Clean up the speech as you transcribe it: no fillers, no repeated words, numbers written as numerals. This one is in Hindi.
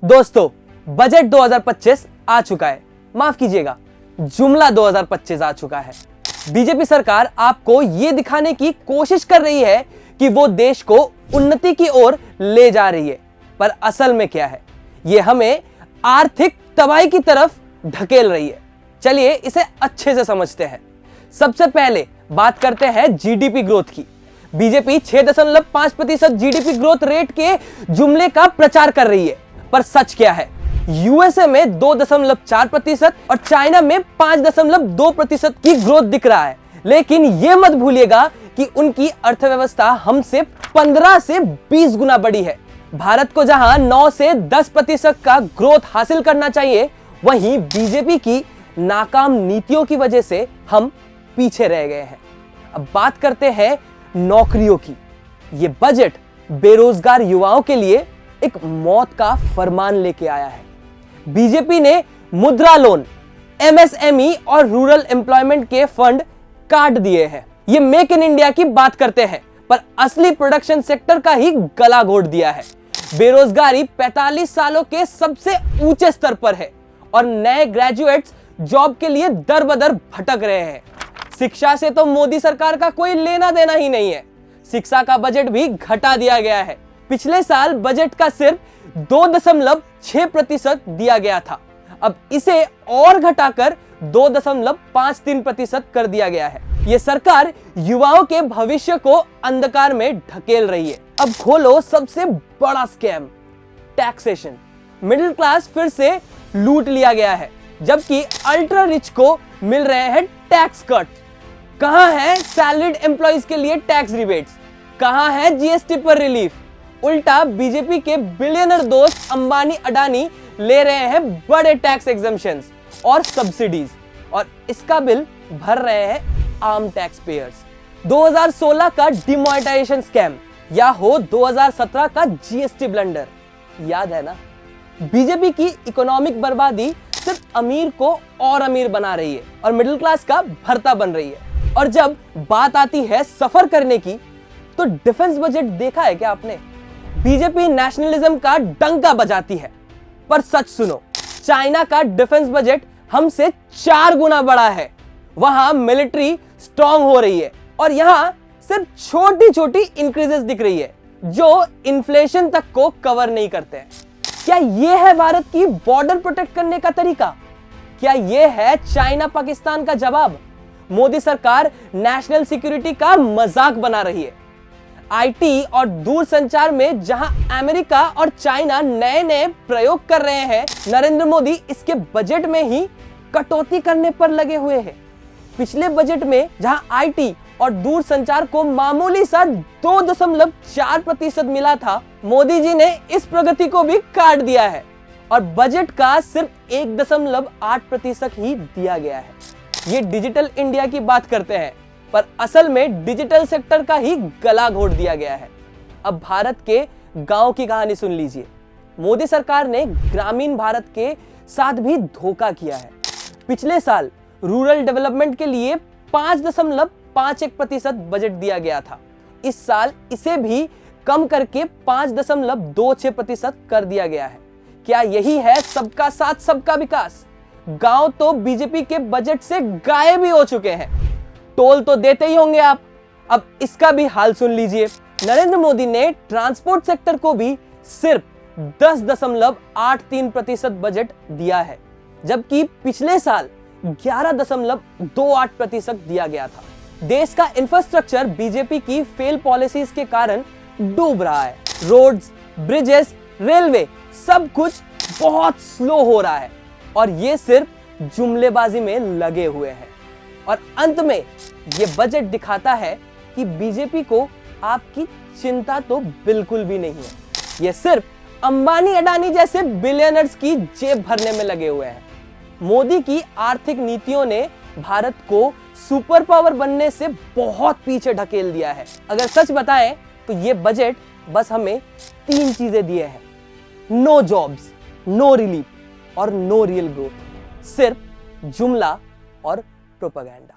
दोस्तों, बजट 2025 आ चुका है। माफ कीजिएगा, जुमला 2025 आ चुका है। बीजेपी सरकार आपको यह दिखाने की कोशिश कर रही है कि वो देश को उन्नति की ओर ले जा रही है, पर असल में क्या है, यह हमें आर्थिक तबाही की तरफ ढकेल रही है। चलिए इसे अच्छे से समझते हैं। सबसे पहले बात करते हैं जीडीपी ग्रोथ की। बीजेपी 6.5% जीडीपी ग्रोथ रेट के जुमले का प्रचार कर रही है, पर सच क्या है? यूएसए में 2.4% और चाइना में 5.2% की ग्रोथ दिख रहा है। लेकिन यह मत भूलिएगा कि उनकी अर्थव्यवस्था हमसे 15 से 20 गुना बड़ी है। भारत को जहां 9 से 10% का ग्रोथ हासिल करना चाहिए, वहीं बीजेपी की नाकाम नीतियों की वजह से हम पीछे रह गए हैं। अब बात करते हैं नौकरियों की। यह बजट बेरोजगार युवाओं के लिए एक मौत का फरमान लेके आया है। बीजेपी ने मुद्रा लोन, एमएसएमई और रूरल एम्प्लॉयमेंट के फंड काट दिए हैं। ये मेक इन इंडिया की बात करते हैं, पर असली प्रोडक्शन सेक्टर का ही गला घोट दिया है। बेरोजगारी 45 सालों के सबसे ऊंचे स्तर पर है और नए ग्रेजुएट्स जॉब के लिए दर बदर भटक रहे हैं। शिक्षा से तो मोदी सरकार का कोई लेना देना ही नहीं है। शिक्षा का बजट भी घटा दिया गया है। पिछले साल बजट का सिर्फ 2.6% दिया गया था। अब इसे और घटाकर 2.53% कर दिया गया है। यह सरकार युवाओं के भविष्य को अंधकार में ढकेल रही है। अब खोलो सबसे बड़ा स्कैम, टैक्सेशन। मिडिल क्लास फिर से लूट लिया गया है, जबकि अल्ट्रा रिच को मिल रहे हैं टैक्स कट। कहां है सैलरीड एम्प्लॉइज के लिए टैक्स रिबेट्स? कहां है जीएसटी पर रिलीफ? उल्टा बीजेपी के बिलियनर दोस्त अंबानी अडानी ले रहे हैं बड़े टैक्स एग्जम्पशंस और सब्सिडीज, और इसका बिल भर रहे हैं आम टैक्स पेयर्स। 2016 का डिमोनेटाइजेशन स्कैम या हो 2017 का जीएसटी ब्लंडर, याद है ना? बीजेपी की इकोनॉमिक बर्बादी सिर्फ अमीर को और अमीर बना रही है और मिडिल क्लास का भरता बन रही है। और जब बात आती है सफर करने की, तो डिफेंस बजट देखा है क्या आपने? बीजेपी नेशनलिज्म का डंका बजाती है, पर सच सुनो, चाइना का डिफेंस बजट हमसे 4 गुना बड़ा है। वहां मिलिट्री स्ट्रांग हो रही है और यहां सिर्फ छोटी छोटी इंक्रीजेस दिख रही है, जो इन्फ्लेशन तक को कवर नहीं करते हैं। क्या यह है भारत की बॉर्डर प्रोटेक्ट करने का तरीका? क्या यह है चाइना पाकिस्तान का जवाब? मोदी सरकार नेशनल सिक्योरिटी का मजाक बना रही है। आईटी और दूरसंचार में जहां अमेरिका और चाइना नए नए प्रयोग कर रहे हैं, नरेंद्र मोदी इसके बजट में ही कटौती करने पर लगे हुए हैं। पिछले बजट में जहां आईटी और दूरसंचार को मामूली सा 2.4% मिला था, मोदी जी ने इस प्रगति को भी काट दिया है और बजट का सिर्फ 1.8% ही दिया गया है। ये डिजिटल इंडिया की बात करते हैं, पर असल में डिजिटल सेक्टर का ही गला घोट दिया गया है। अब भारत के गांव की कहानी सुन लीजिए। मोदी सरकार ने ग्रामीण भारत के साथ भी धोखा किया है। पिछले साल रूरल डेवलपमेंट के लिए 5.51% बजट दिया गया था। इस साल इसे भी कम करके 5.26% कर दिया गया है। क्या यही है सबका साथ सबका विकास? गांव तो बीजेपी के बजट से गायब ही हो चुके हैं। टोल तो देते ही होंगे आप, अब इसका भी हाल सुन लीजिए। नरेंद्र मोदी ने ट्रांसपोर्ट सेक्टर को भी सिर्फ 10.83% बजट दिया है, जबकि पिछले साल 11.28% दिया गया था। देश का इंफ्रास्ट्रक्चर बीजेपी की फेल पॉलिसीज के कारण डूब रहा है। रोड्स, ब्रिजेस, रेलवे, सब कुछ बहुत स्लो हो रहा है और ये सिर्फ जुमलेबाजी में लगे हुए हैं। और अंत में ये बजट दिखाता है कि बीजेपी को आपकी चिंता तो बिल्कुल भी नहीं है। ये सिर्फ अंबानी अडानी जैसे बिलियनर्स की जेब भरने में लगे हुए हैं। मोदी की आर्थिक नीतियों ने भारत को सुपर पावर बनने से बहुत पीछे ढकेल दिया है। अगर सच बताएं तो ये बजट बस हमें 3 चीजें दिए हैं: नो जॉब्स, नो रिलीफ और नो रियल ग्रोथ। सिर्फ जुमला और प्रोपेगेंडा।